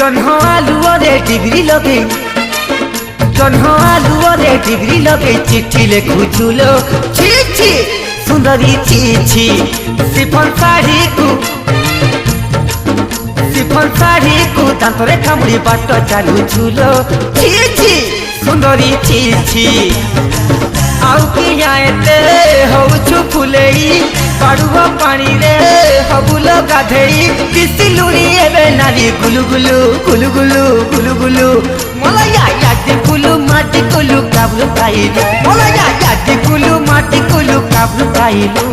जन्ह आलुओरे degree लगे जन्ह आलुओरे degree लगे चिट्ठी लिखुचुलो छी छी सुंदरी छी छी सिफन साड़ी को दांतरे कामुड़ी बाट चलुचुलो छी छी सुंदरी छी छी आउ किया एते होउछु फुलेई पाड़ुव पानी रे हबुल गाधेई किसिलुरी एबे नाली गुलु गुलु गुलु गुलु गुलु गुलु मलया यादी गुलु माटी गुलु काबलु काइलु मलया यादी गुलु माटी गुलु काबलु काइलु।